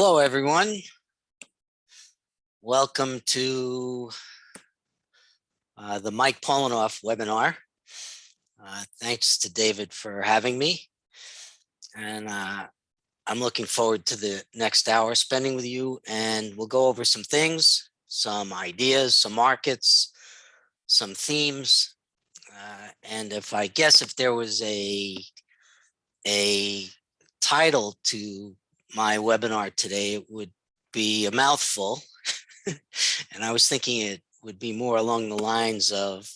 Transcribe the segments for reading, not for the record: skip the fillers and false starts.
Hello, everyone. Welcome to the Mike Paulenoff webinar. Thanks to David for having me. And I'm looking forward to the next hour spending with you. And we'll go over some things, some ideas, some markets, some themes. And if there was a title to my webinar today, it would be a mouthful. And I was thinking it would be more along the lines of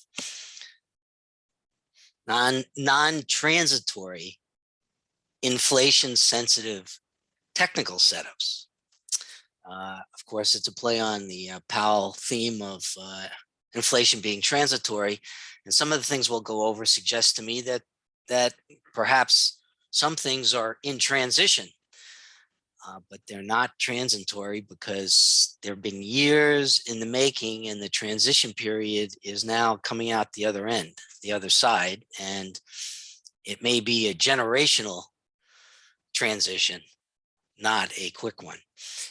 non-transitory inflation-sensitive technical setups. Of course, it's a play on the Powell theme of inflation being transitory. And some of the things we'll go over suggest to me that perhaps some things are in transition. But they're not transitory because there have been years in the making, and the transition period is now coming out the other end, the other side, and it may be a generational transition, not a quick one.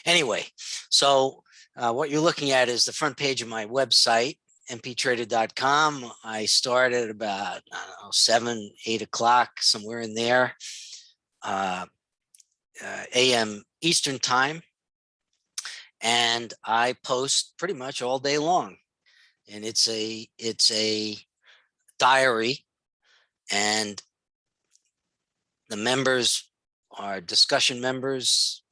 Anyway, so what you're looking at is the front page of my website, MPTrader.com. I started about 7, 8 o'clock, somewhere in there. AM Eastern time, and I post pretty much all day long, and it's a diary, and the members are discussion members.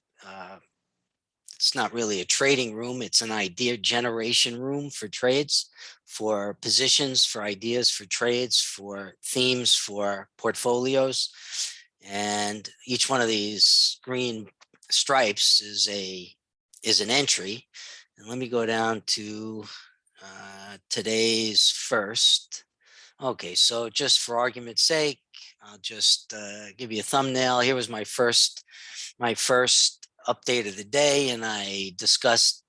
It's not really a trading room, it's an idea generation room for trades, for positions, for ideas, for trades, for themes, for portfolios. And each one of these green stripes is an entry. And let me go down to today's first. Okay, so just for argument's sake, I'll just give you a thumbnail. Here was my first update of the day, and I discussed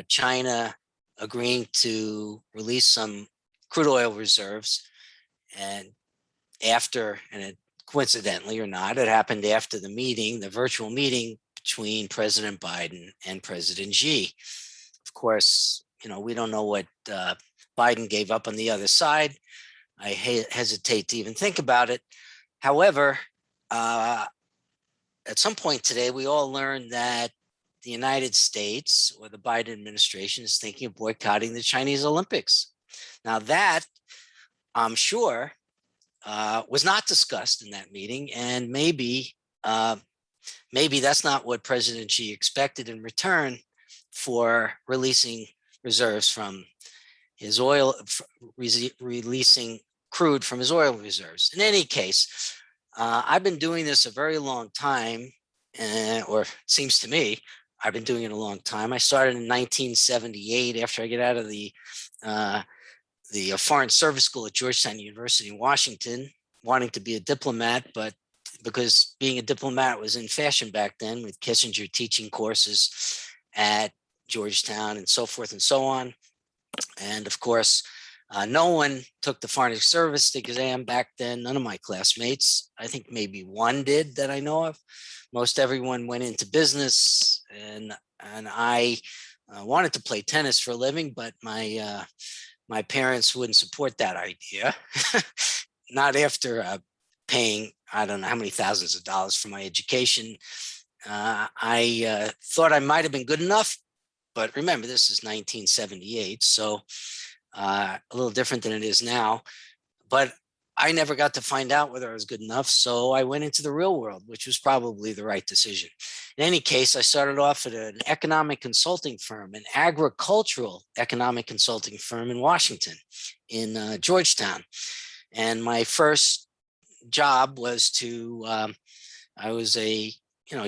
China agreeing to release some crude oil reserves, and coincidentally or not, it happened after the meeting, the virtual meeting between President Biden and President Xi. Of course, we don't know what Biden gave up on the other side. I hesitate to even think about it. However, at some point today, we all learned that the United States, or the Biden administration, is thinking of boycotting the Chinese Olympics. Now that, I'm sure, was not discussed in that meeting, and maybe that's not what President Xi expected in return for releasing reserves from his oil, releasing crude from his oil reserves. In any case, I've been doing this a very long time, or it seems to me I've been doing it a long time. I started in 1978 after I get out of the Foreign Service School at Georgetown University in Washington, wanting to be a diplomat, but because being a diplomat was in fashion back then, with Kissinger teaching courses at Georgetown and so forth and so on. And of course, no one took the Foreign Service exam back then, none of my classmates. I think maybe one did that I know of. Most everyone went into business, and I wanted to play tennis for a living, but my parents wouldn't support that idea. Not after paying, I don't know how many thousands of dollars for my education. I thought I might have been good enough, but remember, this is 1978, so a little different than it is now. But I never got to find out whether I was good enough, so I went into the real world, which was probably the right decision. In any case, I started off at an economic consulting firm, an agricultural economic consulting firm in Washington, in Georgetown. And my first job was I was a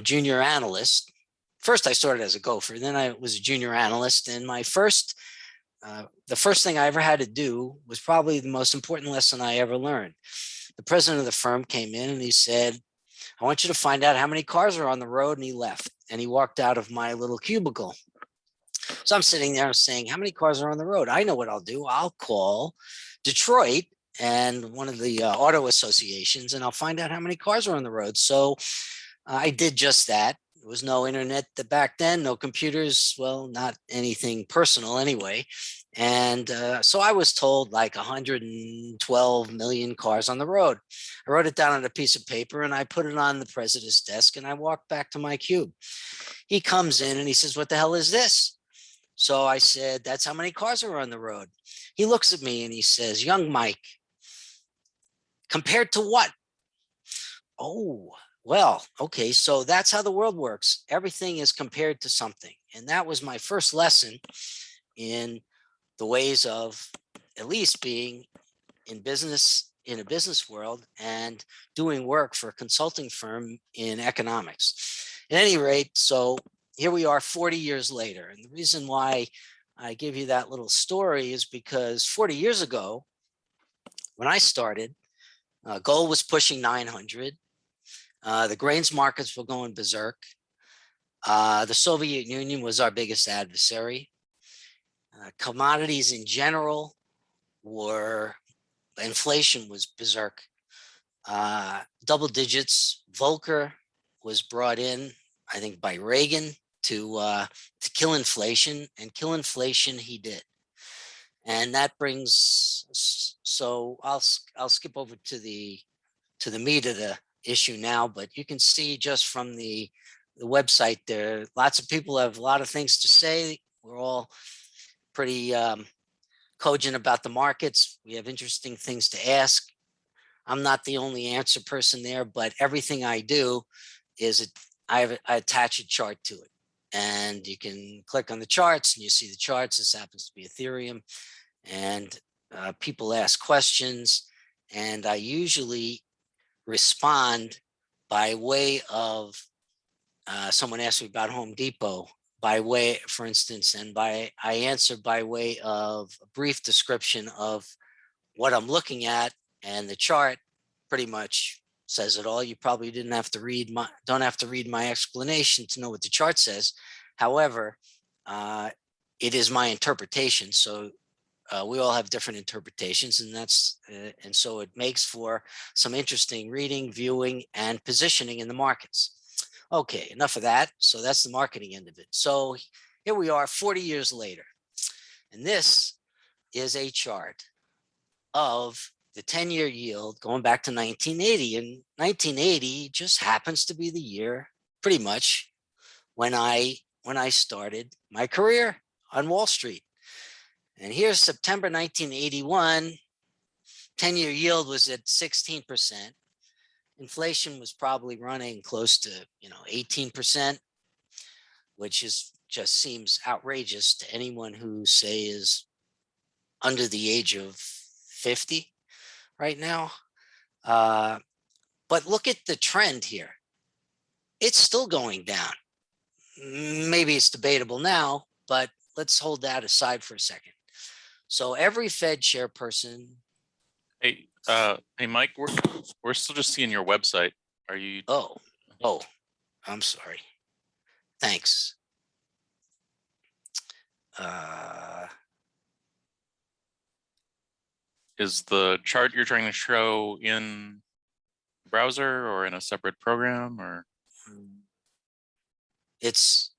junior analyst. First, I started as a gopher, then I was a junior analyst, and the first thing I ever had to do was probably the most important lesson I ever learned. The president of the firm came in and he said, "I want you to find out how many cars are on the road," and he left, and he walked out of my little cubicle. So I'm sitting there saying, how many cars are on the road? I know what I'll do. I'll call Detroit and one of the auto associations, and I'll find out how many cars are on the road. So I did just that. There was no internet back then, no computers, well, not anything personal anyway. And so I was told like 112 million cars on the road. I wrote it down on a piece of paper and I put it on the president's desk and I walked back to my cube. He comes in and he says, "What the hell is this?" So I said, "That's how many cars are on the road." He looks at me and he says, "Young Mike, compared to what?" Oh, well, okay. So that's how the world works. Everything is compared to something. And that was my first lesson in the ways of at least being in business, in a business world, and doing work for a consulting firm in economics. At any rate, so here we are 40 years later. And the reason why I give you that little story is because 40 years ago, when I started, gold was pushing 900. The grains markets were going berserk. The Soviet Union was our biggest adversary. Commodities in general were, inflation was berserk. Double digits. Volcker was brought in, I think, by Reagan to kill inflation, and kill inflation he did. And that brings, so I'll skip over to the meat of the issue now, but you can see just from the website there, lots of people have a lot of things to say. We're all pretty cogent about the markets. We have interesting things to ask. I'm not the only answer person there, but everything I do is I attach a chart to it. And you can click on the charts and you see the charts. This happens to be Ethereum. And people ask questions. And I usually respond by way of someone asked me about Home Depot, by way, for instance, and I answer by way of a brief description of what I'm looking at, and the chart pretty much says it all. You probably don't have to read my explanation to know what the chart says. However, it is my interpretation. So we all have different interpretations, and and so it makes for some interesting reading, viewing, and positioning in the markets. Okay, enough of that. So that's the marketing end of it. So here we are 40 years later, and this is a chart of the 10-year yield going back to 1980. And 1980 just happens to be the year, pretty much, when I started my career on Wall Street. And here's September 1981. 10-year yield was at 16%. Inflation was probably running close to 18%, which just seems outrageous to anyone who, say, is under the age of 50 right now. But look at the trend here. It's still going down. Maybe it's debatable now, but let's hold that aside for a second. So every Fed chairperson. Hey, Mike, we're still just seeing your website. Are you? Oh, I'm sorry. Thanks. Is the chart you're trying to show in the browser or in a separate program, or? It's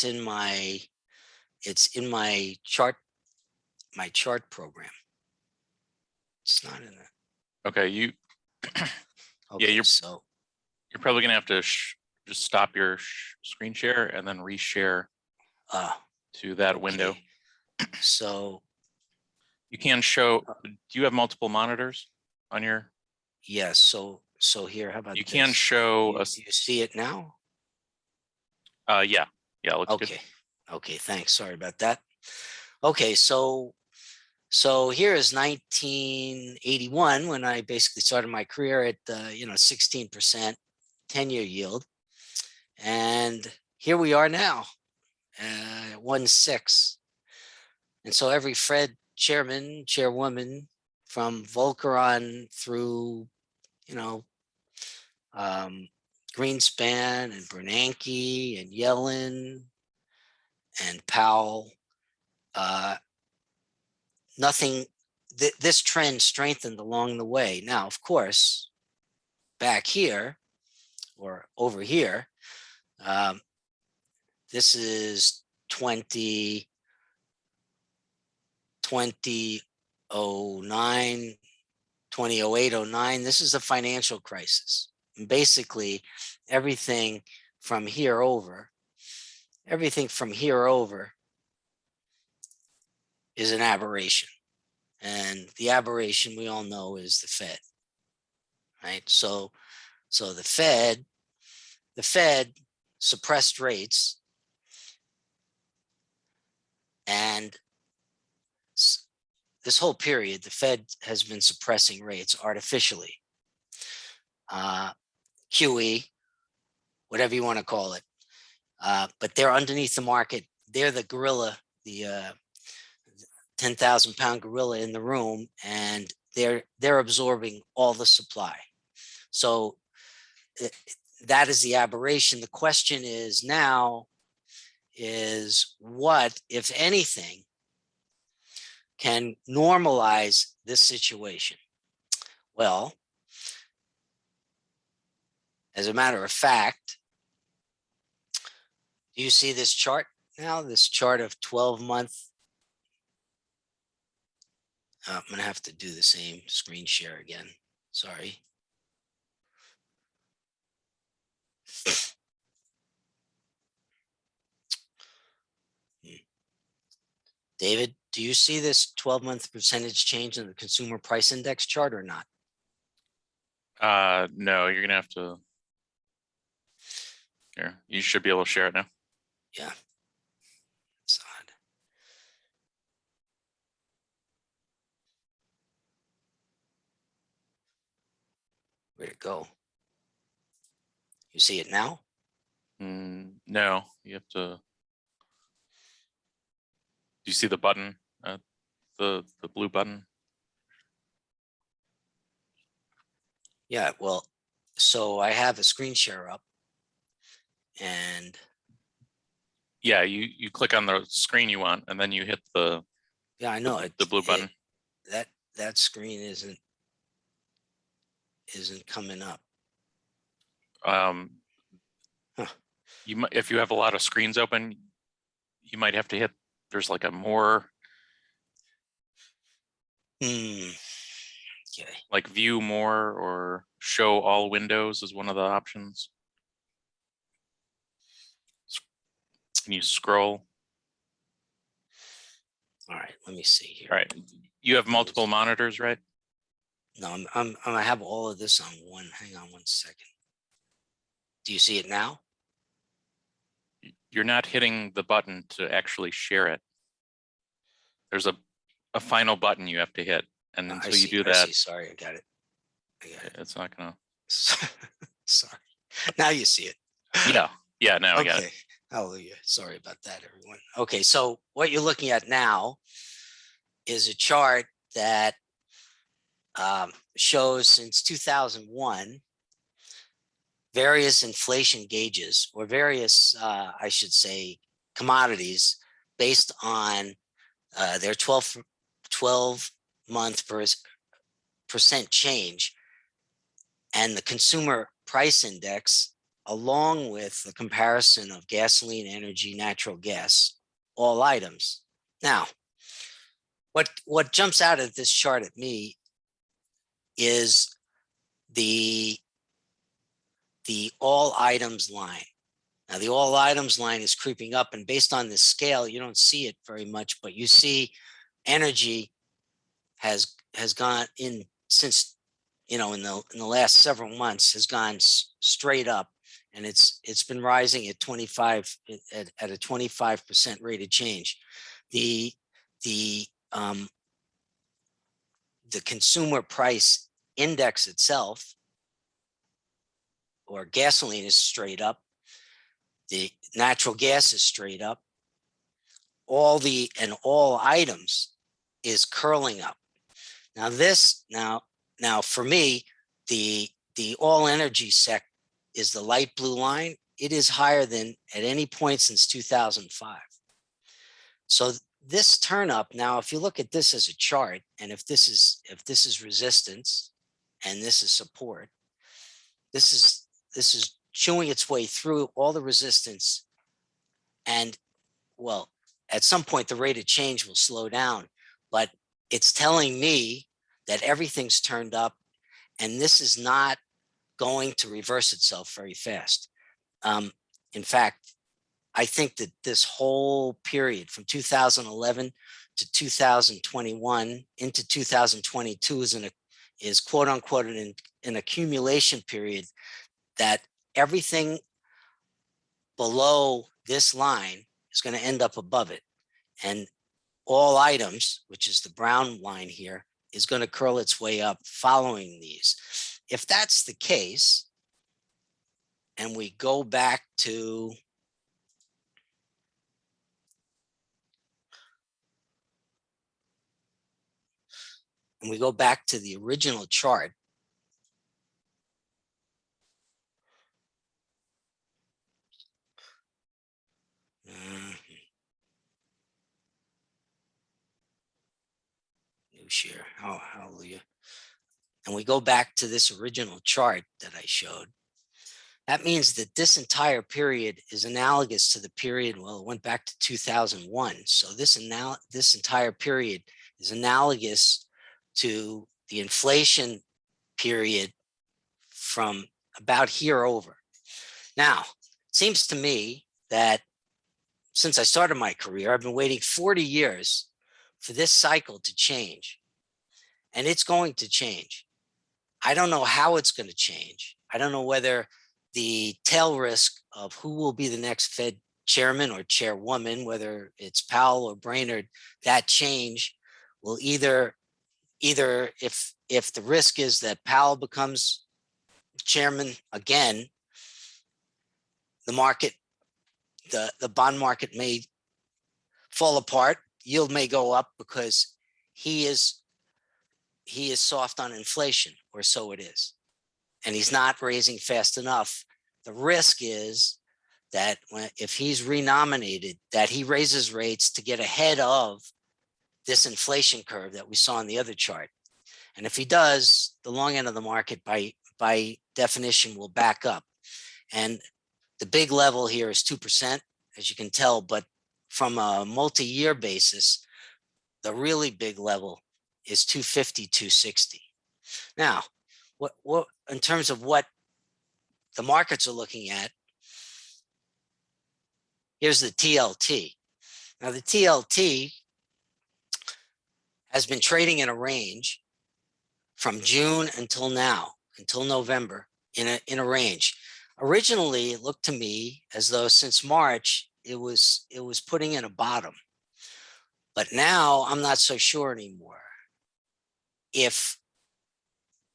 in my chart program. It's not in there. Okay, Okay, yeah, you're so you're probably gonna have to just stop your screen share and then reshare to that window. So you can show. Do you have multiple monitors on your? Yes. So here, how about you can show us? You see it now? Yeah, looks okay. good. Okay, thanks. Sorry about that. Okay, so here is 1981 when I basically started my career at 16% 10-year yield, and here we are now, 1.6. And so every Fed chairman, chairwoman, from Volcker on through Greenspan and Bernanke and Yellen and Powell, this trend strengthened along the way. Now, of course, back here or over here, This is 2009, 2008, 09. This is a financial crisis. And basically, everything from here over is an aberration. And the aberration we all know is the Fed, right? So the Fed suppressed rates, and this whole period, the Fed has been suppressing rates artificially. QE, whatever you want to call it. But they're underneath the market. They're the gorilla, the 10,000-pound gorilla in the room, and they're absorbing all the supply. So that is the aberration. The question is now is what, if anything, can normalize this situation? Well, as a matter of fact, do you see this chart now? This chart of 12-month. I'm going to have to do the same screen share again. Sorry. David, do you see this 12-month percentage change in the consumer price index chart or not? No, you're gonna have to. Here, you should be able to share it now. Yeah. It's odd. Where'd it go? You see it now? No, you have to. Do you see the button? The blue button? Yeah, well, so I have a screen share up, and yeah, you click on the screen you want, and then you hit the I know the blue button. That screen isn't coming up. You might, if you have a lot of screens open, you might have to hit. There's like a more. Okay. Like view more or show all windows is one of the options. Can you scroll? All right, let me see here. All right, you have multiple monitors, right? No, I have all of this on one. Hang on 1 second. Do you see it now? You're not hitting the button to actually share it. There's a final button you have to hit, and until you do that, sorry, I got it. It's not gonna. Sorry. Now you see it. Yeah. Now I got it. Hallelujah. Sorry about that, everyone. Okay, so what you're looking at now is a chart that shows since 2001 various inflation gauges, or various, I should say, commodities based on their 12-month percent change, and the consumer price index, along with the comparison of gasoline, energy, natural gas, all items. Now, what jumps out at this chart at me is the all items line. Now, the all items line is creeping up, and based on this scale, you don't see it very much, but you see energy has gone in since, in the last several months, has gone straight up, and it's been rising at 25 at a 25% rate of change. The consumer price index itself, or gasoline, is straight up. The natural gas is straight up. All items is curling up. Now now for me, the all energy sec is the light blue line. It is higher than at any point since 2005. So this turn up, now if you look at this as a chart, and if this is resistance and this is support, this is chewing its way through all the resistance. And well, at some point, the rate of change will slow down, but it's telling me that everything's turned up and this is not going to reverse itself very fast. In fact, I think that this whole period from 2011 to 2021 into 2022 is quote unquote an accumulation period, that everything below this line is going to end up above it. And all items, which is the brown line here, is going to curl its way up following these. If that's the case, and we go back to the original chart, new share, oh, hallelujah. And we go back to this original chart that I showed, that means that this entire period is analogous to the period, well, it went back to 2001. So this entire period is analogous to the inflation period from about here over. Now, it seems to me that since I started my career, I've been waiting 40 years for this cycle to change, and it's going to change. I don't know how it's going to change. I don't know whether the tail risk of who will be the next Fed chairman or chairwoman, whether it's Powell or Brainerd, that change will either if the risk is that Powell becomes chairman again, the market, the bond market may fall apart, yield may go up because he is soft on inflation, or so it is, and he's not raising fast enough. The risk is that if he's renominated, that he raises rates to get ahead of this inflation curve that we saw in the other chart. And if he does, the long end of the market by definition will back up. And the big level here is 2%, as you can tell, but from a multi-year basis, the really big level is 250, 260. Now, what in terms of what the markets are looking at, here's the TLT. Now, the TLT has been trading in a range from June until now, until November, in a range. Originally, it looked to me as though since March, it was putting in a bottom. But now I'm not so sure anymore. If,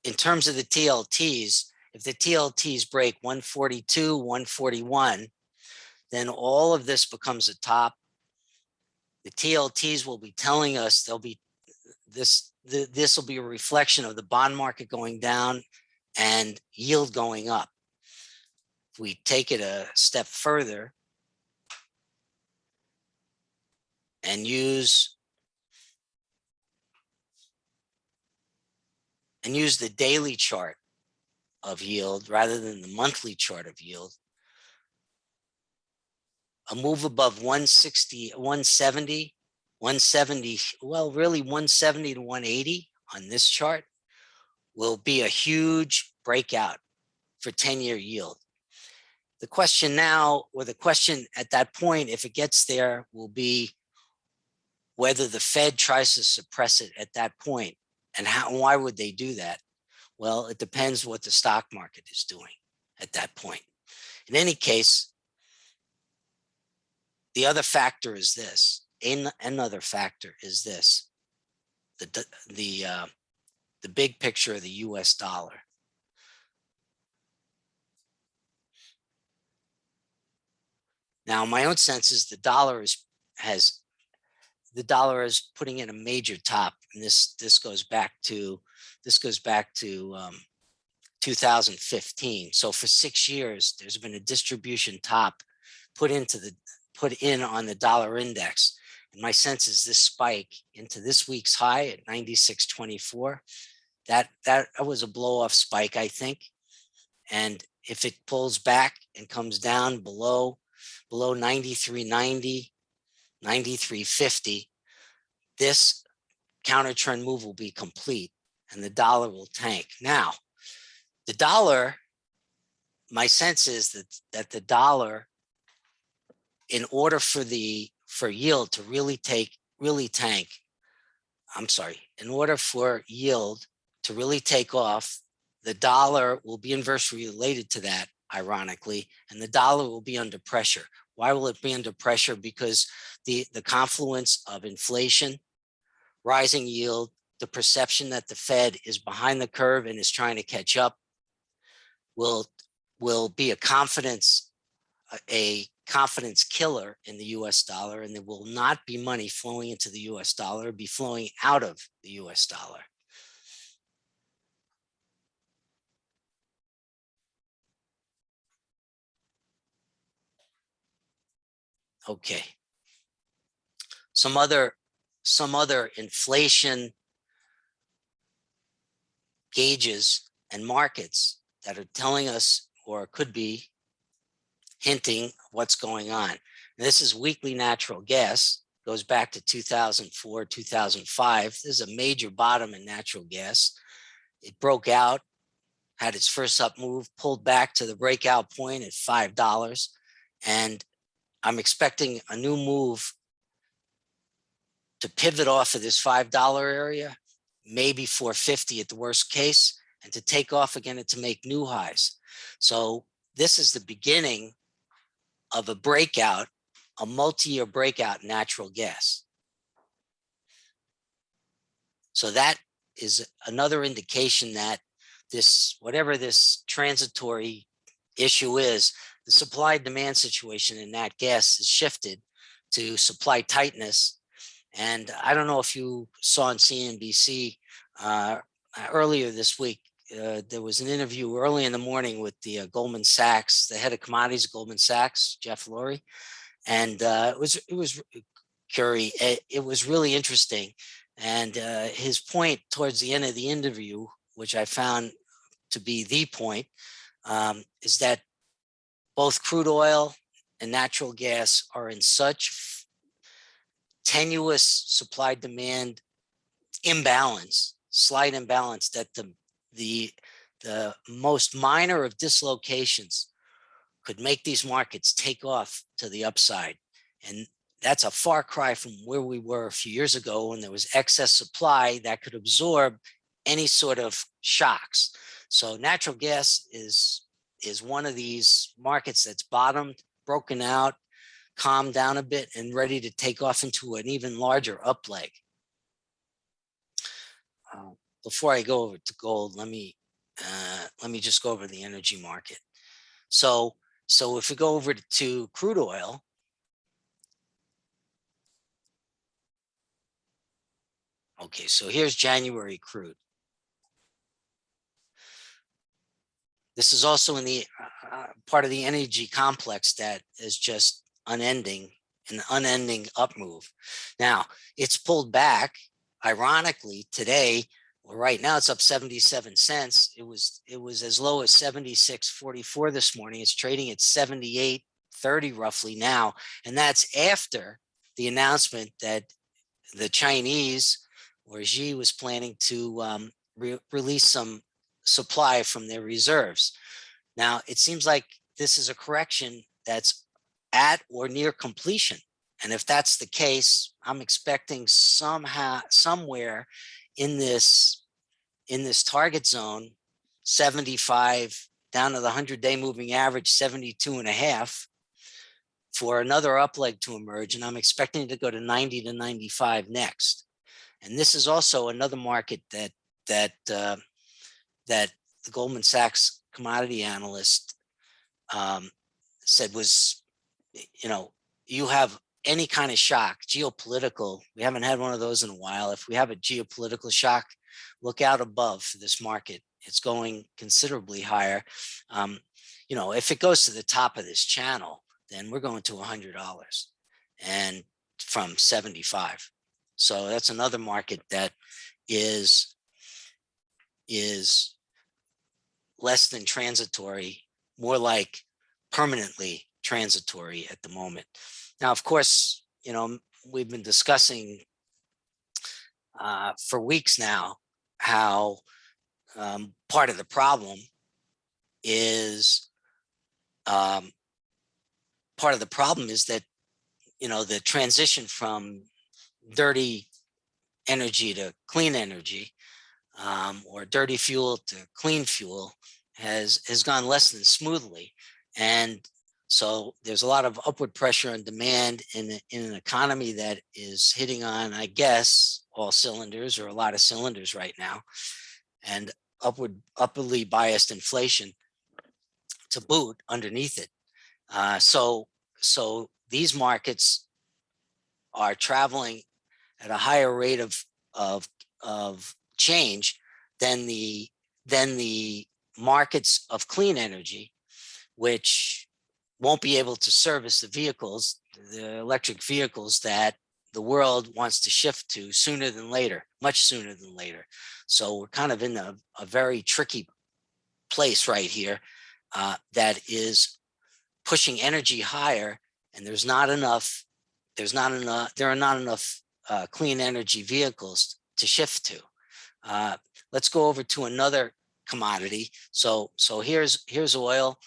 in terms of the TLTs, if the TLTs break 142, 141, then all of this becomes a top. The TLTs will be telling us this will be a reflection of the bond market going down and yield going up. If we take it a step further and use the daily chart of yield rather than the monthly chart of yield, a move above 160, 170, well, really 170 to 180 on this chart will be a huge breakout for 10-year yield. The question now, or the question at that point, if it gets there, will be whether the Fed tries to suppress it at that point, and why would they do that? Well, it depends what the stock market is doing at that point. In any case, the other factor is this. Another factor is this: the big picture of the U.S. dollar. Now, my own sense is the dollar is putting in a major top, and this goes back to 2015. So for 6 years, there's been a distribution top put in on the dollar index. And my sense is this spike into this week's high at 96.24, that was a blow off spike, I think. And if it pulls back and comes down below 93.90, 93.50, this counter trend move will be complete and the dollar will tank. Now, the dollar, my sense is that the dollar, in order for yield to really tank, in order for yield to really take off, the dollar will be inversely related to that, ironically, and the dollar will be under pressure. Why will it be under pressure? Because the confluence of inflation, rising yield, the perception that the Fed is behind the curve and is trying to catch up will be a confidence killer in the US dollar, and there will not be money flowing into the US dollar, it'll be flowing out of the US dollar. Okay. Some other inflation gauges and markets that are telling us, or could be hinting what's going on. And this is weekly natural gas, goes back to 2004, 2005. This is a major bottom in natural gas. It broke out, had its first up move, pulled back to the breakout point at $5. And I'm expecting a new move to pivot off of this $5 area, maybe $4.50 at the worst case, and to take off again and to make new highs. So this is the beginning of a breakout, a multi-year breakout in natural gas. So that is another indication that this, whatever this transitory issue is, the supply demand situation in nat gas has shifted to supply tightness. And I don't know if you saw on CNBC earlier this week, there was an interview early in the morning with the Goldman Sachs, the head of commodities, Goldman Sachs, Jeff Lurie, and it was Curry. It was really interesting, and his point towards the end of the interview, which I found to be the point, is that both crude oil and natural gas are in such tenuous supply-demand imbalance, slight imbalance, that the most minor of dislocations could make these markets take off to the upside. And that's a far cry from where we were a few years ago when there was excess supply that could absorb any sort of shocks. So natural gas is one of these markets that's bottomed, broken out, calmed down a bit, and ready to take off into an even larger up leg. Before I go over to gold, let me just go over the energy market. So if we go over to crude oil, okay, so here's January crude. This is also in the part of the energy complex that is just an unending up move. Now, it's pulled back, ironically, today. Well, right now it's up 77 cents. It was as low as 76.44 this morning. It's trading at 78.30 roughly now, and that's after the announcement that the Chinese, or Xi, was planning to release some supply from their reserves. Now, it seems like this is a correction that's at or near completion. And if that's the case, I'm expecting somewhere in this target zone, 75 down to the 100-day moving average, 72.5, for another up leg to emerge. And I'm expecting it to go to 90 to 95 next. And this is also another market that the Goldman Sachs commodity analyst said was, you have any kind of shock, geopolitical. We haven't had one of those in a while. If we have a geopolitical shock, look out above for this market. It's going considerably higher. If it goes to the top of this channel, then we're going to $100 and from 75. So that's another market that is less than transitory, more like permanently transitory at the moment. Now, of course, we've been discussing for weeks now how part of the problem is that the transition from dirty energy to clean energy, or dirty fuel to clean fuel, has gone less than smoothly, and so there's a lot of upward pressure on demand in an economy that is hitting on, I guess, all cylinders or a lot of cylinders right now, and upwardly biased inflation to boot underneath it. So these markets are traveling at a higher rate of change than the markets of clean energy, which won't be able to service the electric vehicles that the world wants to shift to sooner than later, much sooner than later. So we're kind of in a very tricky place right here, that is pushing energy higher, and there are not enough clean energy vehicles to shift to. Let's go over to another commodity. So here's oil.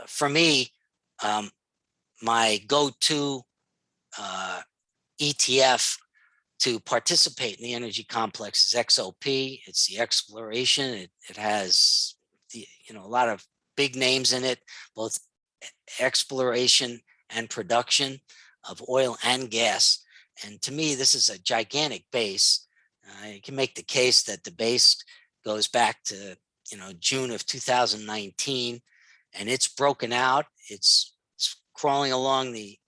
For me, my go-to ETF to participate in the energy complex is XOP. It's the exploration. It has a lot of big names in it, both exploration and production of oil and gas. And to me, this is a gigantic base. You can make the case that the base goes back to June of 2019, and it's broken out. It's crawling along the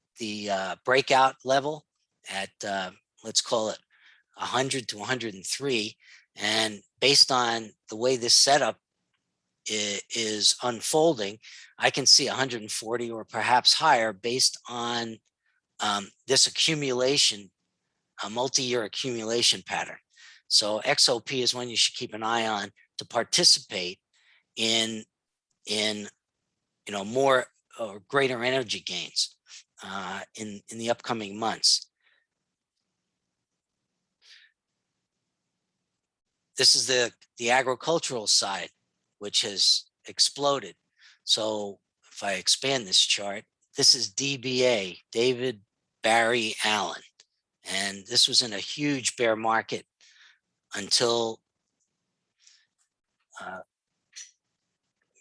breakout level at let's call it 100 to 103. And based on the way this setup is unfolding, I can see 140 or perhaps higher based on this accumulation, a multi-year accumulation pattern. So XOP is one you should keep an eye on to participate in more or greater energy gains in the upcoming months. This is the agricultural side, which has exploded. So if I expand this chart, this is DBA, David Barry Allen. And this was in a huge bear market until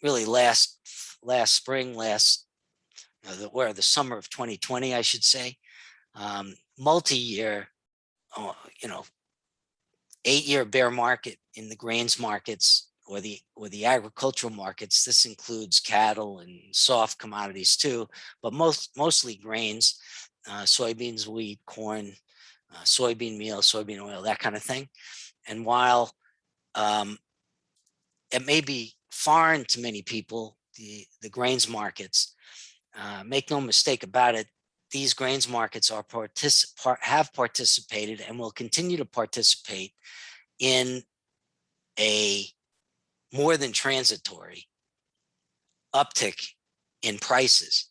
really last spring, the summer of 2020, I should say. Multi-year, 8-year bear market in the grains markets or the agricultural markets. This includes cattle and soft commodities too, but mostly grains, soybeans, wheat, corn, soybean meal, soybean oil, that kind of thing. And while it may be foreign to many people, the grains markets, make no mistake about it, these grains markets have participated and will continue to participate in a more than transitory uptick in prices,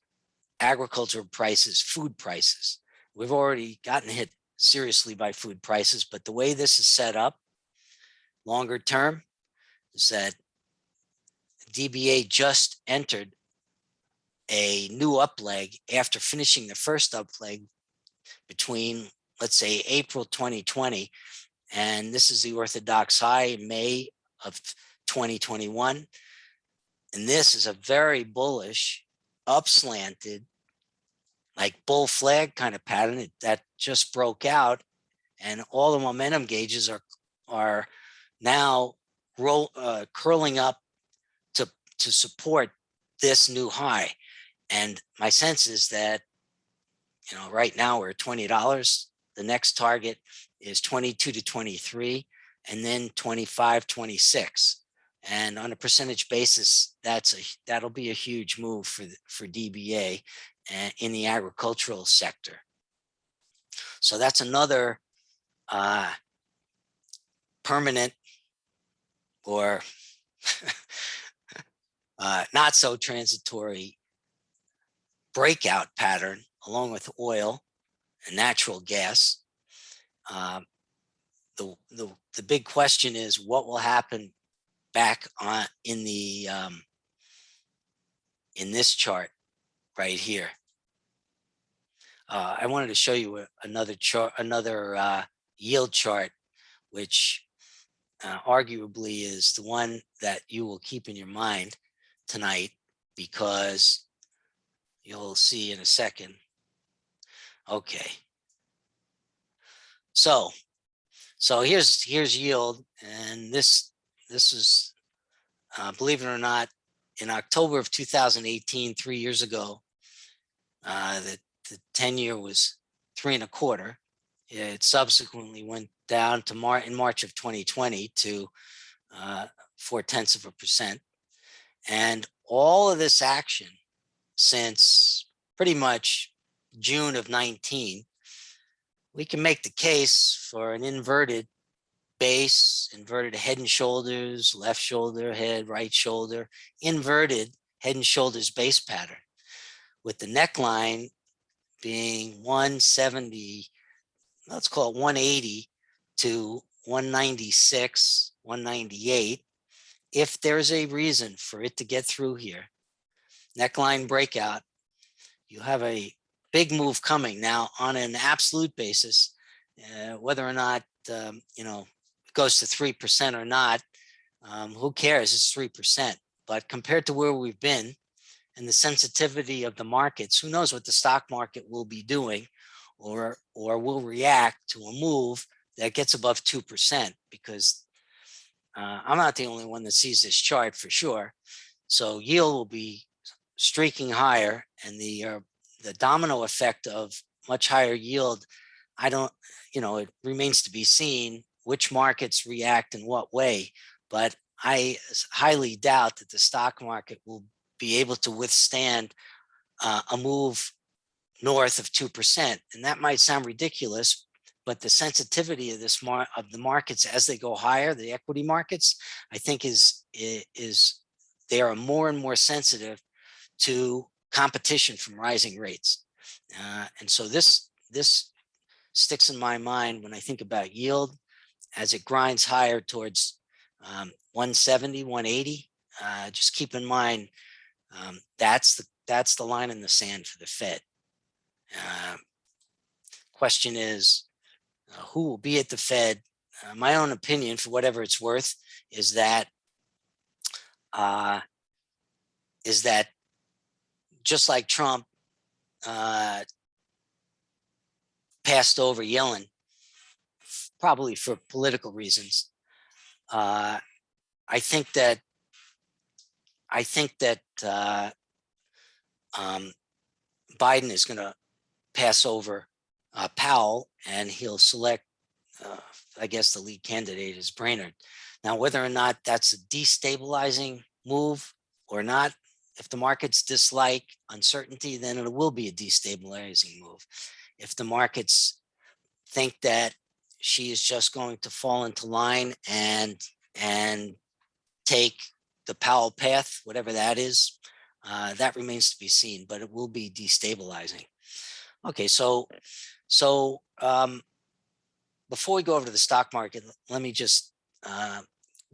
agricultural prices, food prices. We've already gotten hit seriously by food prices, but the way this is set up longer term is that DBA just entered a new up leg after finishing the first up leg between, let's say, April 2020, and this is the orthodox high in May of 2021. And this is a very bullish, upslanted, like bull flag kind of pattern that just broke out, and all the momentum gauges are now curling up to support this new high. And my sense is that right now we're at $20. The next target is 22 to 23, and then 25, 26. And on a percentage basis, that'll be a huge move for DBA in the agricultural sector. So that's another permanent or not so transitory breakout pattern along with oil and natural gas. The big question is what will happen back on in the in this chart right here. I wanted to show you another chart, another yield chart, which arguably is the one that you will keep in your mind tonight, because you'll see in a second. Okay. So here's yield, and this is believe it or not, in October of 2018, 3 years ago, the 10-year was 3.25. It subsequently went down to in March of 2020 to 0.4%. And all of this action since pretty much June of 19, we can make the case for an inverted base, inverted head and shoulders, left shoulder, head, right shoulder, inverted head and shoulders base pattern, with the neckline being 170, let's call it 180 to 196, 198. If there's a reason for it to get through here, neckline breakout, you have a big move coming. Now, on an absolute basis, whether or not it goes to 3% or not, who cares? It's 3%. But compared to where we've been and the sensitivity of the markets, who knows what the stock market will be doing, or will react to a move that gets above 2%, because I'm not the only one that sees this chart for sure. So yield will be streaking higher, and the domino effect of much higher yield, it remains to be seen which markets react in what way. But I highly doubt that the stock market will be able to withstand a move north of 2%. And that might sound ridiculous, but the sensitivity of of the markets as they go higher, the equity markets, I think is they are more and more sensitive to competition from rising rates. And so this sticks in my mind when I think about yield as it grinds higher towards 170, 180. Just keep in mind that's the line in the sand for the Fed. Question is, who will be at the Fed? My own opinion, for whatever it's worth, is that just like Trump passed over Yellen, probably for political reasons, I think that Biden is going to pass over Powell, and he'll select, I guess, the lead candidate is Brainerd. Now, whether or not that's a destabilizing move or not, if the markets dislike uncertainty, then it will be a destabilizing move. If the markets think that she is just going to fall into line and take the Powell path, whatever that is, that remains to be seen, but it will be destabilizing. Okay, so before we go over to the stock market, let me just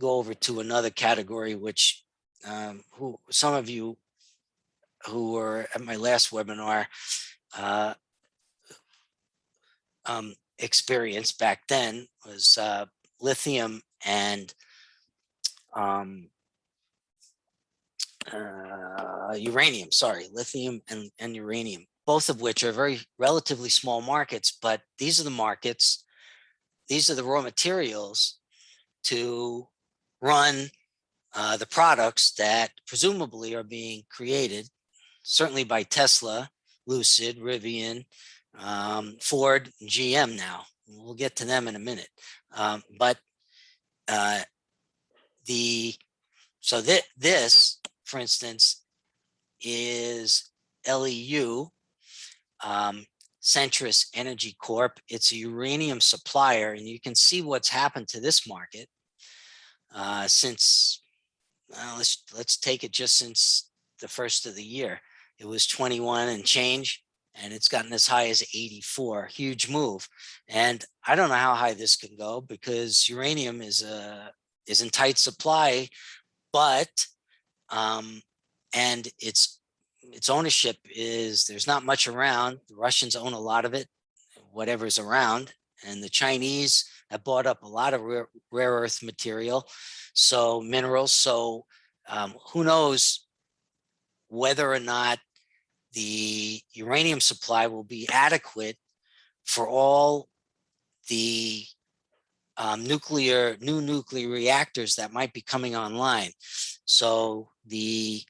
go over to another category, which who some of you who were at my last webinar experienced back then, was lithium and uranium. Sorry, lithium and uranium, both of which are very relatively small markets, but these are the markets, these are the raw materials to run the products that presumably are being created, certainly by Tesla, Lucid, Rivian, Ford, and GM now. We'll get to them in a minute. This, for instance, is LEU, Centrus Energy Corp. It's a uranium supplier, and you can see what's happened to this market since let's take it just since the first of the year. It was 21 and change, and it's gotten as high as 84. Huge move. And I don't know how high this can go because uranium is in tight supply, but and its ownership is, there's not much around. The Russians own a lot of it, whatever's around, and the Chinese have bought up a lot of rare earth material, so minerals. So who knows whether or not the uranium supply will be adequate for all the new nuclear reactors that might be coming online. So the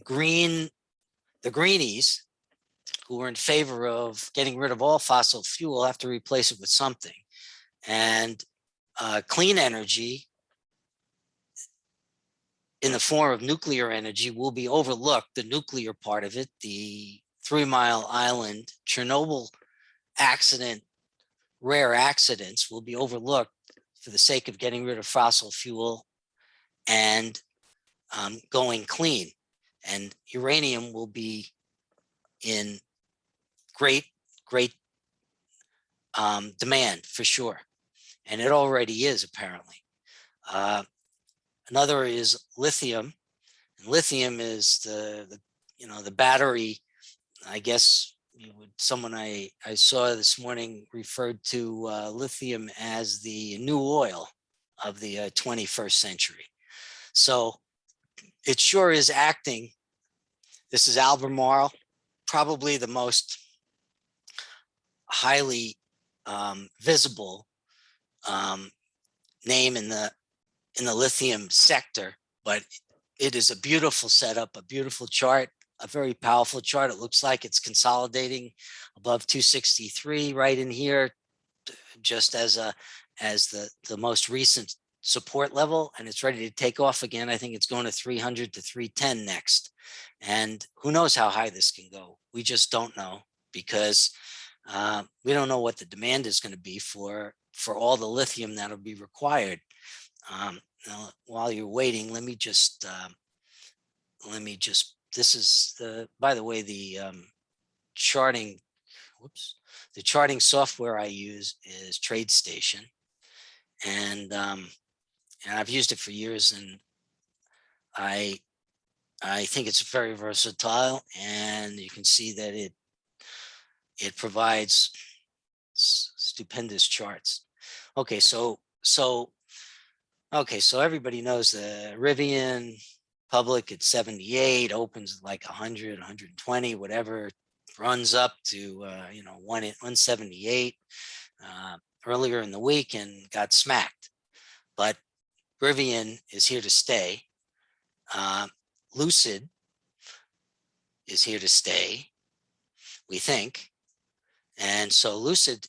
greenies who are in favor of getting rid of all fossil fuel have to replace it with something. And clean energy in the form of nuclear energy will be overlooked. The nuclear part of it, the 3 Mile Island Chernobyl accident, rare accidents will be overlooked for the sake of getting rid of fossil fuel and going clean. And uranium will be in great demand for sure. And it already is, apparently. Another is lithium. And lithium is the battery. I guess someone I saw this morning referred to lithium as the new oil of the 21st century. So it sure is acting. This is Albemarle, probably the most highly visible name in the lithium sector, but it is a beautiful setup, a beautiful chart, a very powerful chart. It looks like it's consolidating above 263 right in here, just as the most recent support level, and it's ready to take off again. I think it's going to 300 to 310 next. And who knows how high this can go? We just don't know, because we don't know what the demand is going to be for all the lithium that'll be required. Now, while you're waiting, let me just, this is by the way, the charting, the charting software I use is TradeStation. And I've used it for years, and I think it's very versatile, and you can see that it provides stupendous charts. Okay, so everybody knows the Rivian public at 78, opens like 100, 120, whatever, runs up to 178 earlier in the week and got smacked. But Rivian is here to stay. Lucid is here to stay, we think. And so Lucid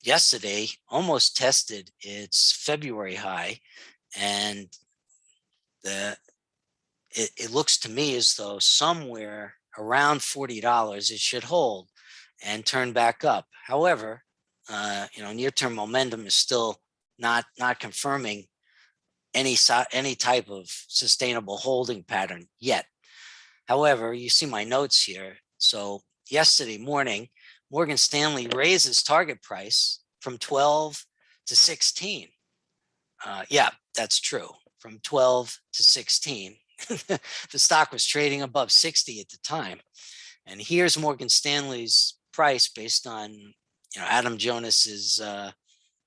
yesterday almost tested its February high, and it looks to me as though somewhere around $40 it should hold and turn back up. However, near-term momentum is still not confirming any type of sustainable holding pattern yet. However, you see my notes here. So yesterday morning, Morgan Stanley raises target price from 12 to 16. Yeah, that's true. From 12 to 16. The stock was trading above 60 at the time. And here's Morgan Stanley's price based on Adam Jonas's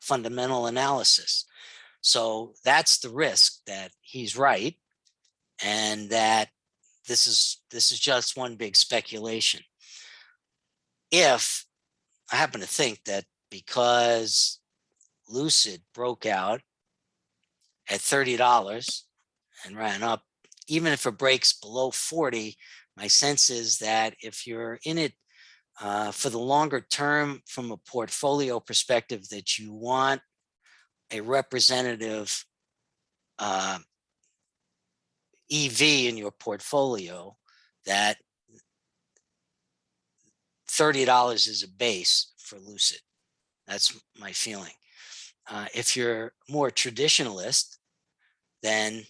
fundamental analysis. So that's the risk, that he's right, and that this is just one big speculation. If I happen to think that because Lucid broke out at $30 and ran up, even if it breaks below 40, my sense is that if you're in it for the longer term from a portfolio perspective, that you want a representative EV in your portfolio, that $30 is a base for Lucid. That's my feeling. If you're more traditionalist, then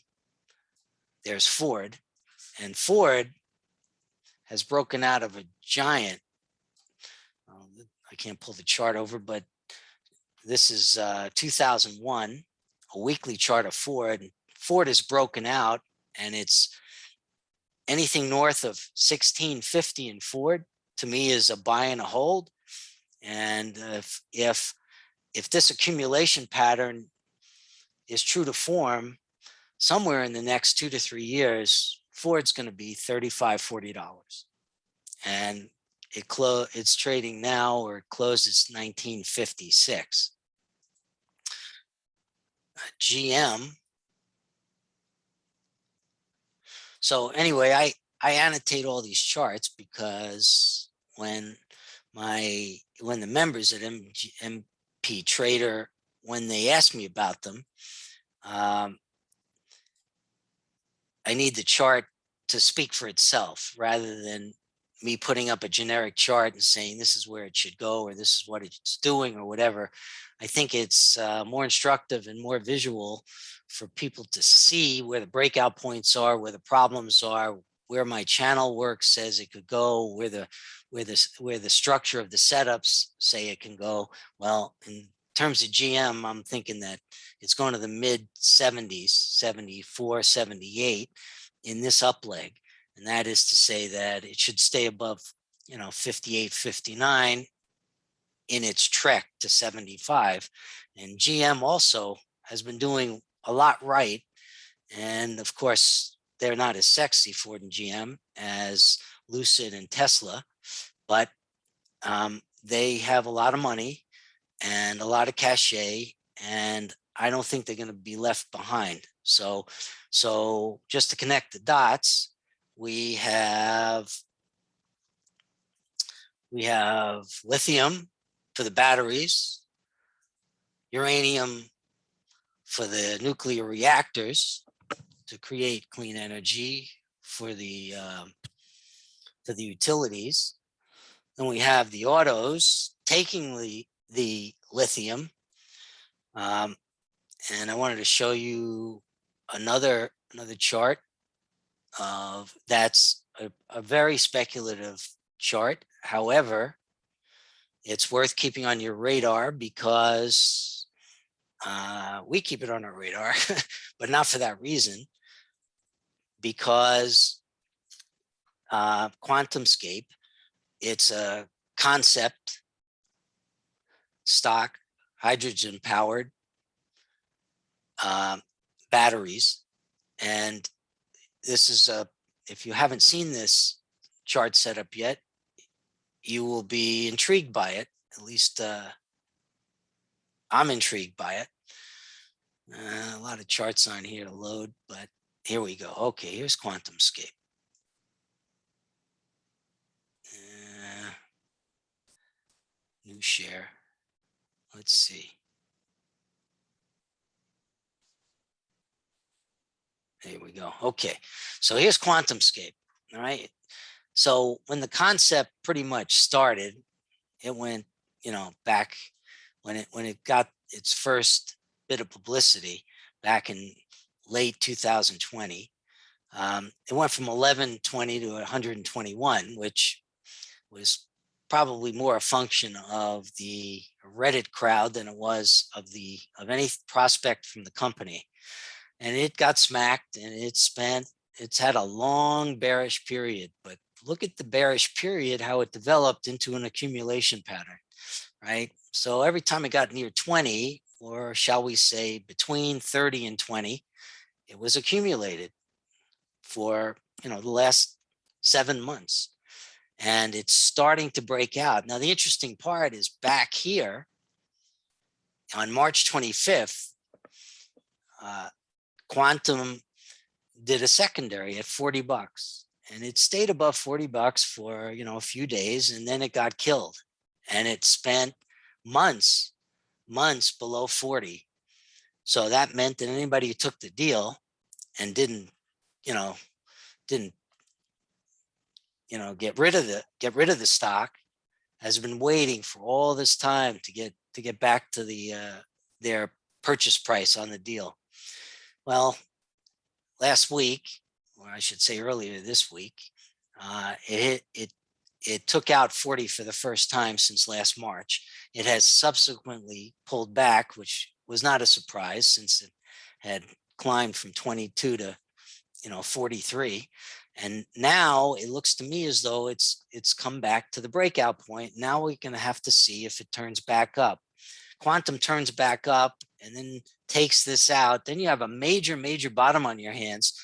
there's Ford, and Ford has broken out of a giant, I can't pull the chart over, but this is 2001, a weekly chart of Ford. Ford has broken out, and it's anything north of 1650 in Ford to me is a buy and a hold. And if this accumulation pattern is true to form, somewhere in the next 2 to 3 years, Ford's going to be $35, $40. And it's trading now, or it closed, it's 1956. GM. So anyway, I annotate all these charts because when the members at MP Trader, when they ask me about them, I need the chart to speak for itself rather than me putting up a generic chart and saying this is where it should go, or this is what it's doing, or whatever. I think it's more instructive and more visual for people to see where the breakout points are, where the problems are, where my channel work says it could go, where the structure of the setups say it can go. Well, in terms of GM, I'm thinking that it's going to the mid 70s, 74, 78 in this up leg. And that is to say that it should stay above, 58, 59 in its trek to 75. And GM also has been doing a lot right. And of course, they're not as sexy, Ford and GM, as Lucid and Tesla, but they have a lot of money and a lot of cachet, and I don't think they're going to be left behind. So just to connect the dots, we have lithium for the batteries, uranium for the nuclear reactors to create clean energy for the utilities. Then we have the autos taking the lithium. And I wanted to show you another chart of that's a very speculative chart. However, it's worth keeping on your radar because we keep it on our radar, but not for that reason, because Quantumscape, it's a concept stock, hydrogen powered batteries. And this is if you haven't seen this chart setup yet, you will be intrigued by it. At least I'm intrigued by it. A lot of charts on here to load, but here we go. Okay, here's Quantumscape. New share. Let's see. There we go. Okay, so here's Quantumscape. All right. So when the concept pretty much started, it went, back when it got its first bit of publicity back in late 2020. It went from 1120 to 121, which was probably more a function of the Reddit crowd than it was of any prospect from the company. And it got smacked, and it's had a long bearish period, but look at the bearish period, how it developed into an accumulation pattern, right? So every time it got near 20, or shall we say between 30 and 20, it was accumulated for, the last 7 months. And it's starting to break out. Now, the interesting part is back here on March 25th, Quantum did a secondary at $40, and it stayed above $40 for a few days, and then it got killed, and it spent months below 40. So that meant that anybody who took the deal and didn't get rid of the stock has been waiting for all this time to get back to their purchase price on the deal. Well, last week, or I should say earlier this week, it took out 40 for the first time since last March. It has subsequently pulled back, which was not a surprise since it had climbed from 22 to 43. And now it looks to me as though it's come back to the breakout point. Now we're going to have to see if it turns back up. Quantum turns back up and then takes this out. Then you have a major bottom on your hands.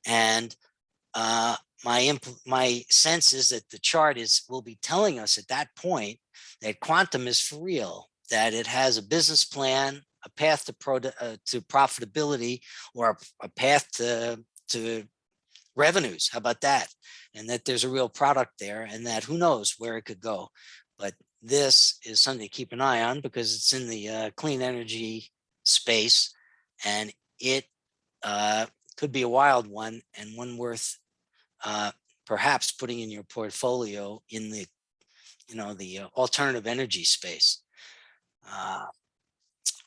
And my sense is that the chart will be telling us at that point that Quantum is for real, that it has a business plan, a path to profitability, or a path to revenues. How about that? And that there's a real product there, and that who knows where it could go. But this is something to keep an eye on because it's in the clean energy space, and it could be a wild one, and one worth perhaps putting in your portfolio in the the alternative energy space.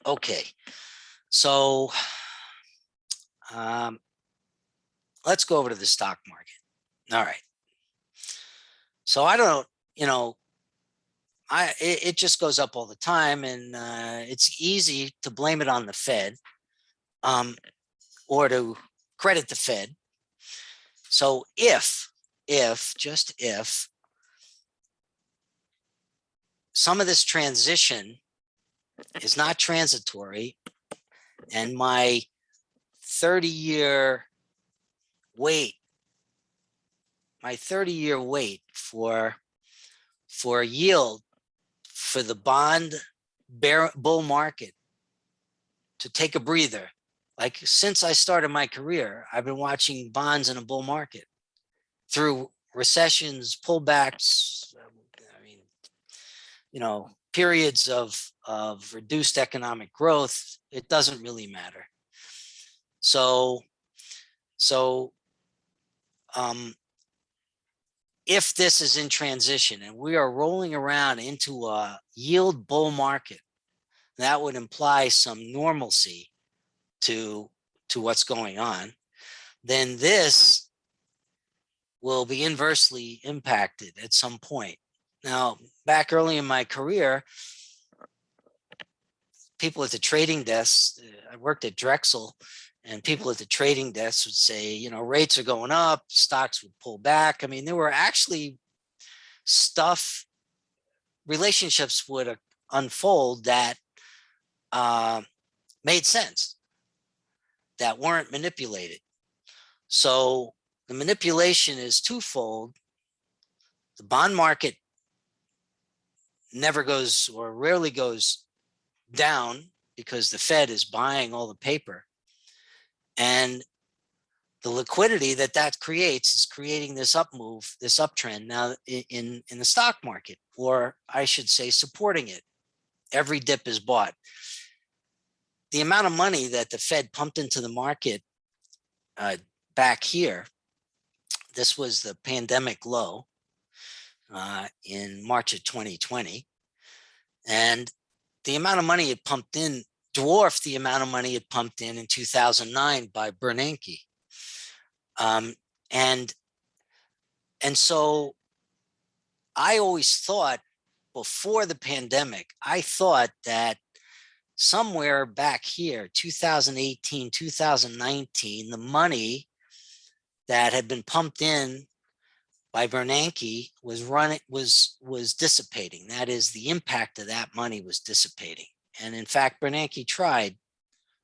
Okay, so let's go over to the stock market. All right. So I don't, it just goes up all the time, and it's easy to blame it on the Fed, or to credit the Fed. So just if some of this transition is not transitory, and my 30-year wait for yield for the bond bull market to take a breather. Like since I started my career, I've been watching bonds in a bull market through recessions, pullbacks, periods of reduced economic growth. It doesn't really matter. So if this is in transition and we are rolling around into a yield bull market, that would imply some normalcy to what's going on. Then this will be inversely impacted at some point. Now, back early in my career, people at the trading desks, I worked at Drexel, and people at the trading desks would say, rates are going up, stocks would pull back. I mean, there were actually relationships would unfold that made sense, that weren't manipulated. So the manipulation is twofold. The bond market never goes, or rarely goes, down because the Fed is buying all the paper. And the liquidity that creates is creating this uptrend now in the stock market, or I should say supporting it. Every dip is bought. The amount of money that the Fed pumped into the market back here, this was the pandemic low in March of 2020. And the amount of money it pumped in dwarfed the amount of money it pumped in 2009 by Bernanke. And so I always thought before the pandemic, I thought that somewhere back here, 2018, 2019, the money that had been pumped in by Bernanke was dissipating. That is, the impact of that money was dissipating. And in fact, Bernanke tried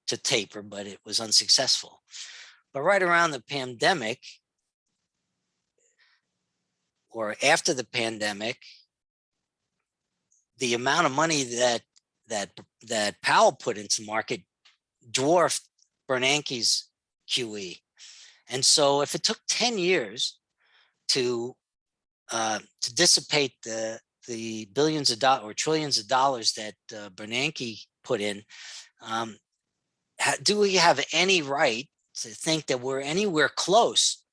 to taper, but it was unsuccessful. But right around the pandemic, or after the pandemic, the amount of money that Powell put into the market dwarfed Bernanke's QE. And so if it took 10 years to dissipate the billions of dollars or trillions of dollars that Bernanke put in, do we have any right to think that we're anywhere close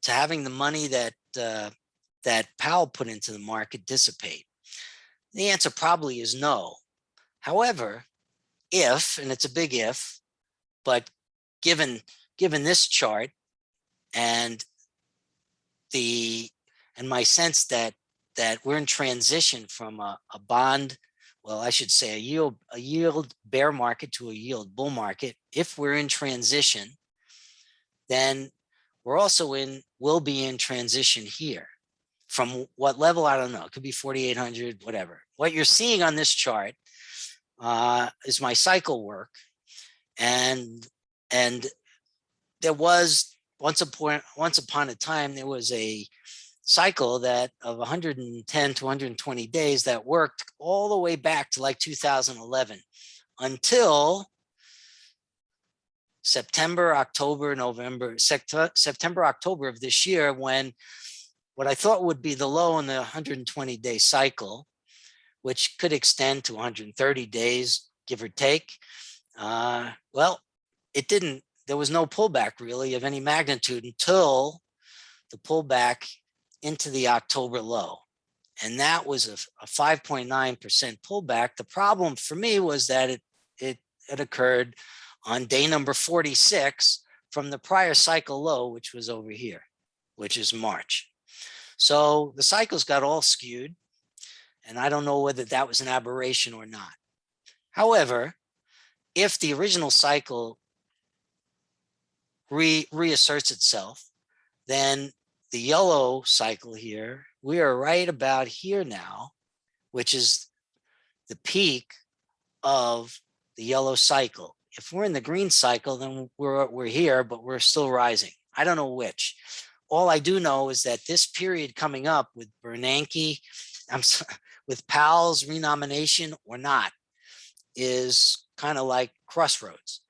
to having the money that Powell put into the market dissipate? The answer probably is no. However, if, and it's a big if, but given given this chart and my sense that we're in transition from a bond, well, I should say a yield bear market to a yield bull market. If we're in transition, then we're also will be in transition here. From what level, I don't know. It could be 4,800, whatever. What you're seeing on this chart is my cycle work, and there was once upon a time there was a cycle that of 110 to 120 days that worked all the way back to like 2011 until September, October, November, September, October of this year, when what I thought would be the low in the 120-day cycle, which could extend to 130 days, give or take. Well, it didn't. There was no pullback really of any magnitude until the pullback into the October low. And that was a 5.9% pullback. The problem for me was that it occurred on day number 46 from the prior cycle low, which was over here, which is March. So the cycles got all skewed, and I don't know whether that was an aberration or not. However, if the original cycle reasserts itself, then the yellow cycle here, we are right about here now, which is the peak of the yellow cycle. If we're in the green cycle, then we're here, but we're still rising. I don't know which. All I do know is that this period coming up with Bernanke, with Powell's renomination or not, is kind of like crossroads.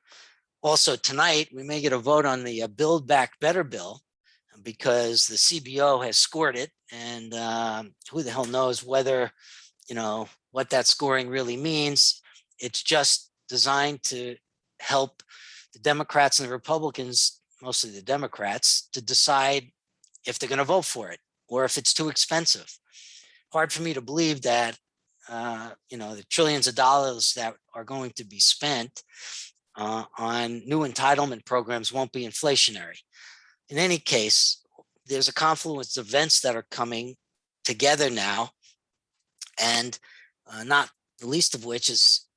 Also tonight, we may get a vote on the Build Back Better bill because the CBO has scored it, and who the hell knows whether, what that scoring really means. It's just designed to help the Democrats and the Republicans, mostly the Democrats, to decide if they're going to vote for it or if it's too expensive. Hard for me to believe that, the trillions of dollars that are going to be spent on new entitlement programs won't be inflationary. In any case, there's a confluence of events that are coming together now, and not the least of which is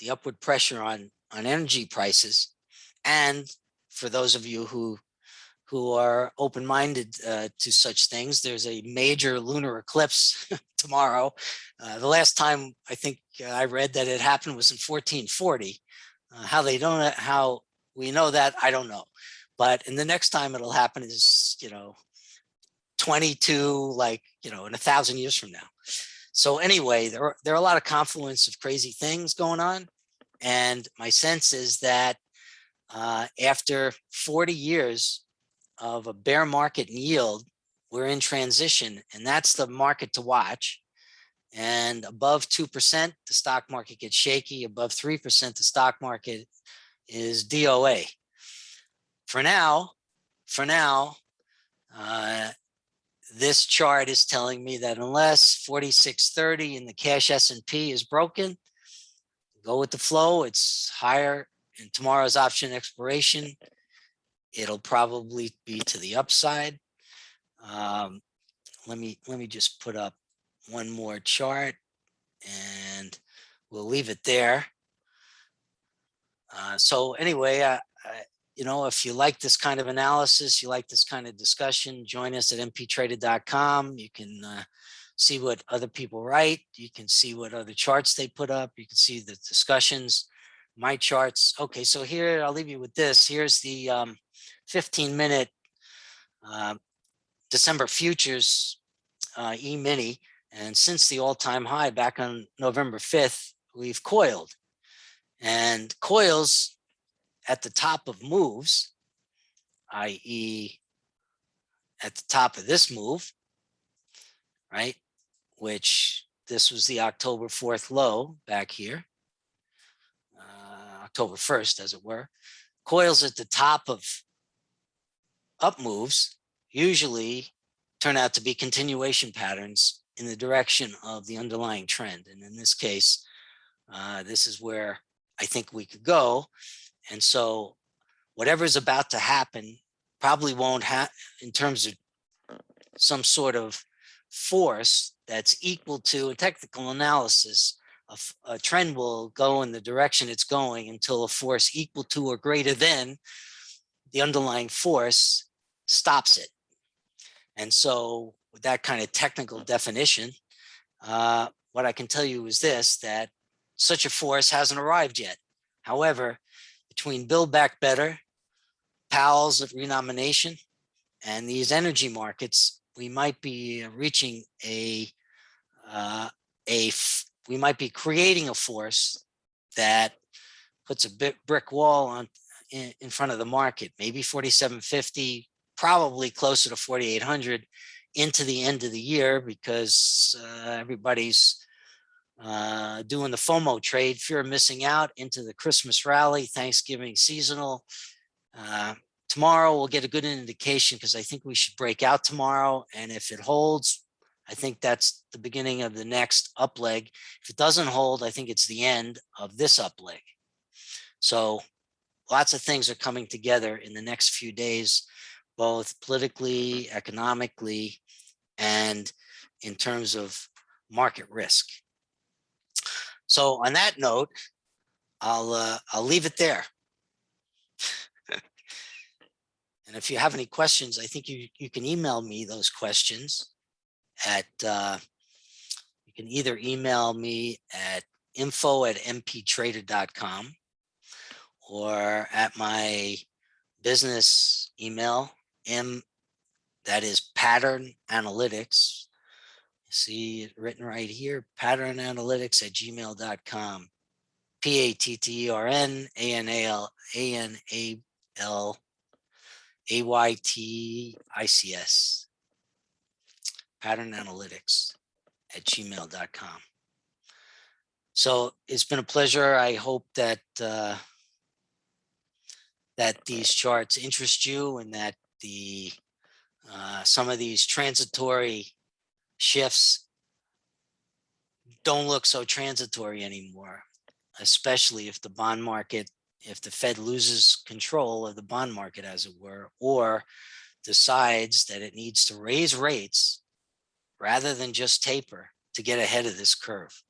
the upward pressure on energy prices. And for those of you who are open-minded to such things, there's a major lunar eclipse tomorrow. The last time I think I read that it happened was in 1440. How we know that, I don't know. But in the next time it'll happen is, 22, in 1,000 years from now. So anyway, there are a lot of confluence of crazy things going on. And my sense is that after 40 years of a bear market and yield, we're in transition, and that's the market to watch. And above 2%, the stock market gets shaky. Above 3%, the stock market is DOA. For now, this chart is telling me that unless 4630 in the cash S&P is broken, go with the flow. It's higher in tomorrow's option expiration. It'll probably be to the upside. Let me just put up one more chart, and we'll leave it there. So anyway, if you like this kind of analysis, you like this kind of discussion, join us at MPTrader.com. You can see what other people write. You can see what other charts they put up. You can see the discussions, my charts. Okay, so here, I'll leave you with this. Here's the 15-minute December futures E-mini. And since the all-time high back on November 5th, we've coiled. And coils at the top of moves, i.e. at the top of this move, right? Which this was the October 4th low back here, October 1st, as it were. Coils at the top of up moves usually turn out to be continuation patterns in the direction of the underlying trend. And in this case, this is where I think we could go. And so whatever's about to happen probably won't have, in terms of some sort of force that's equal to a technical analysis, a trend will go in the direction it's going until a force equal to or greater than the underlying force stops it. And so with that kind of technical definition, what I can tell you is this, that such a force hasn't arrived yet. However, between Build Back Better, Powell's renomination, and these energy markets, we might be reaching we might be creating a force that puts a brick wall on in front of the market, maybe 4750, probably closer to 4800 into the end of the year, because everybody's doing the FOMO trade, fear of missing out, into the Christmas rally, Thanksgiving seasonal. Tomorrow we'll get a good indication, because I think we should break out tomorrow. And if it holds, I think that's the beginning of the next up leg. If it doesn't hold, I think it's the end of this up leg. So lots of things are coming together in the next few days, both politically, economically, and in terms of market risk. So on that note, I'll leave it there. And if you have any questions, I think you can email me those questions at, you can either email me at info@MPTrader.com or at my business email, that is Pattern Analytics. See it written right here, patternanalytics@gmail.com. PATTERNANALYTICS, patternanalytics@gmail.com. So it's been a pleasure. I hope that that these charts interest you, and that the some of these transitory shifts don't look so transitory anymore, especially if the bond market, if the Fed loses control of the bond market, as it were, or decides that it needs to raise rates rather than just taper to get ahead of this curve.